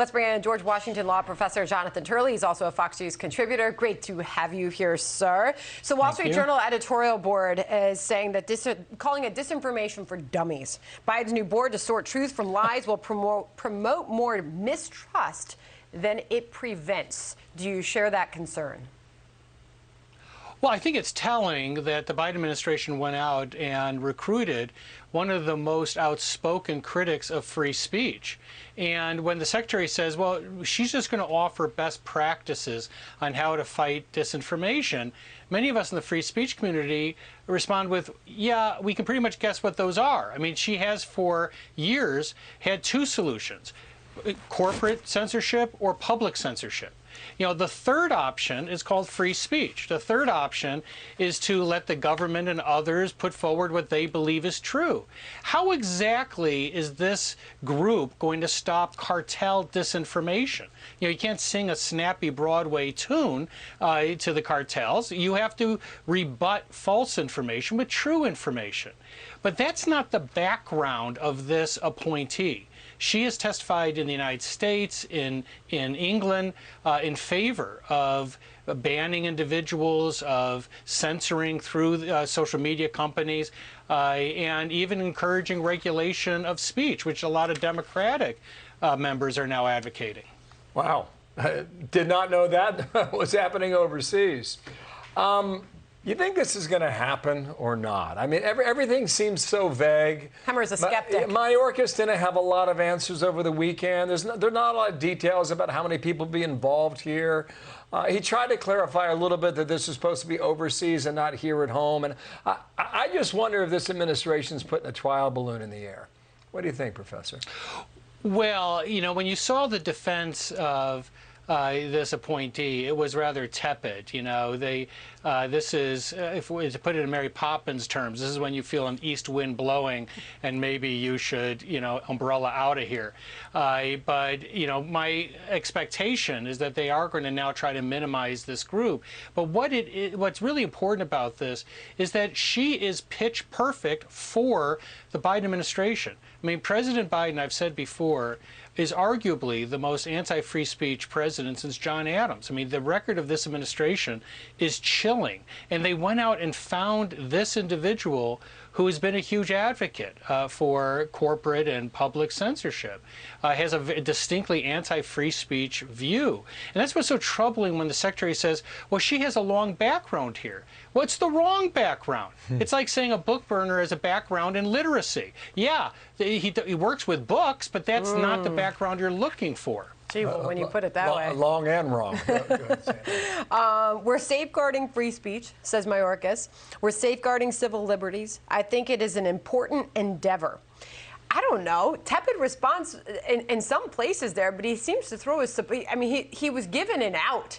Let's bring in George Washington Law Professor Jonathan Turley. He's also a Fox News contributor. Great to have you here, sir. So Wall Street Journal editorial board is saying that calling it disinformation for dummies. Biden's new board to sort truth from lies will promote more mistrust than it prevents. Do you share that concern? Well, I think it's telling that the Biden administration went out and recruited one of the most outspoken critics of free speech. And when the secretary says, well, she's just going to offer best practices on how to fight disinformation, many of us in the free speech community respond with, yeah, we can pretty much guess what those are. I mean, she has for years had two solutions: corporate censorship or public censorship. You know, the third option is called free speech. The third option is to let the government and others put forward what they believe is true. How exactly is this group going to stop cartel disinformation? You know, you can't sing a snappy Broadway tune to the cartels. You have to rebut false information with true information. But that's not the background of this appointee. She has testified in the United States, in England, in favor of banning individuals, of censoring through social media companies, and even encouraging regulation of speech, which a lot of Democratic members are now advocating. Wow. I did not know that was happening overseas. You think this is going to happen or not? I mean, everything seems so vague. Hammer's a skeptic. Mayorkas didn't have a lot of answers over the weekend. There are not a lot of details about how many people be involved here. He tried to clarify a little bit that this is supposed to be overseas and not here at home. And I just wonder if this administration's putting a trial balloon in the air. What do you think, Professor? Well, you know, when you saw the defense of this appointee, it was rather tepid. You know, this is, if we to put it in Mary Poppins terms, this is when you feel an east wind blowing and maybe you should, you know, umbrella out of here. But, you know, my expectation is that they are going to now try to minimize this group. But what's really important about this is that she is pitch perfect for the Biden administration. I mean, President Biden, I've said before, is arguably the most anti-free speech president since John Adams. I mean, the record of this administration is chilling. And they went out and found this individual who has been a huge advocate for corporate and public censorship, has a distinctly anti-free speech view. And that's what's so troubling when the secretary says, well, she has a long background here. Well, it's the wrong background. It's like saying a book burner has a background in literacy. Yeah, he works with books, but that's not the background you're looking for. Gee, well, when you put it that way. Long and wrong. Go ahead, we're safeguarding free speech, says Mayorkas. We're safeguarding civil liberties. I think it is an important endeavor. I don't know. Tepid response in some places there, but he seems to throw his, I mean, he was given an out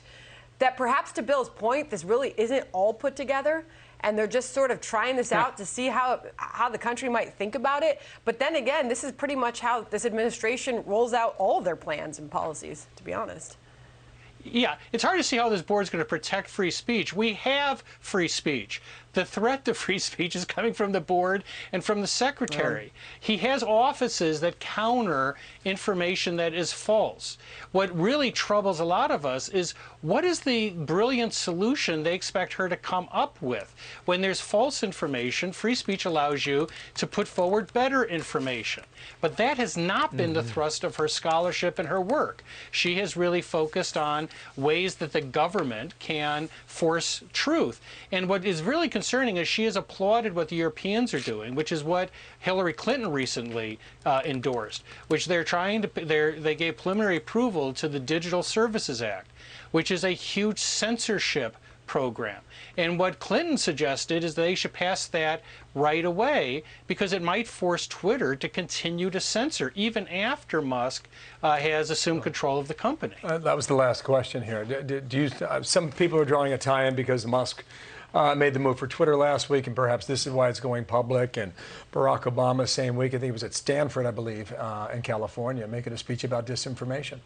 that perhaps, to Bill's point, this really isn't all put together. And they're just sort of trying this out to see how the country might think about it. But then again, this is pretty much how this administration rolls out all of their plans and policies, to be honest. Yeah, it's hard to see how this board is going to protect free speech. We have free speech. The threat to free speech is coming from the board and from the secretary. He has offices that counter information that is false. What really troubles a lot of us is, what is the brilliant solution they expect her to come up with? When there's false information, free speech allows you to put forward better information. But that has not been the thrust of her scholarship and her work. She has really focused on ways that the government can force truth. And what is really concerning is she has applauded what the Europeans are doing, which is what Hillary Clinton recently endorsed, which they're trying to, they gave preliminary approval to the Digital Services Act, which is a huge censorship program. And what Clinton suggested is that they should pass that right away, because it might force Twitter to continue to censor even after Musk has assumed control of the company. That was the last question here. Do you, some people are drawing a tie-in because Musk made the move for Twitter last week, and perhaps this is why it's going public. And Barack Obama, same week, I think it was at Stanford, I believe, in California, making a speech about disinformation.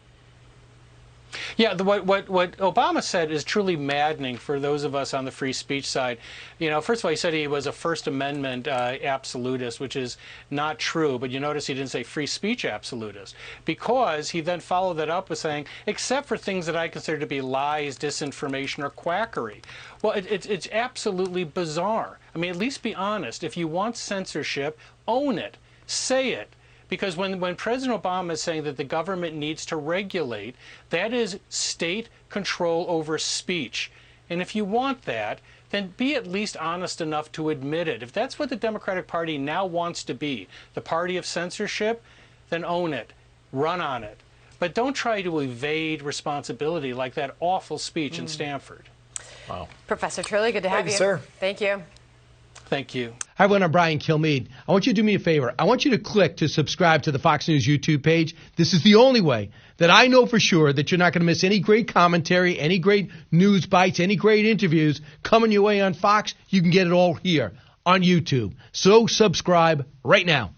Yeah, what Obama said is truly maddening for those of us on the free speech side. You know, first of all, he said he was a First Amendment absolutist, which is not true. But you notice he didn't say free speech absolutist, because he then followed that up with saying, except for things that I consider to be lies, disinformation, or quackery. Well, it's absolutely bizarre. I mean, at least be honest. If you want censorship, own it. Say it. Because when President Obama is saying that the government needs to regulate, that is state control over speech. And if you want that, then be at least honest enough to admit it. If that's what the Democratic Party now wants to be, the party of censorship, then own it. Run on it. But don't try to evade responsibility like that awful speech in Stanford. Wow. Professor Turley, good to have you. Thank you, sir. Thank you. Thank you. Hi, everyone. I'm Brian Kilmeade. I want you to do me a favor. I want you to click to subscribe to the Fox News YouTube page. This is the only way that I know for sure that you're not going to miss any great commentary, any great news bites, any great interviews coming your way on Fox. You can get it all here on YouTube. So subscribe right now.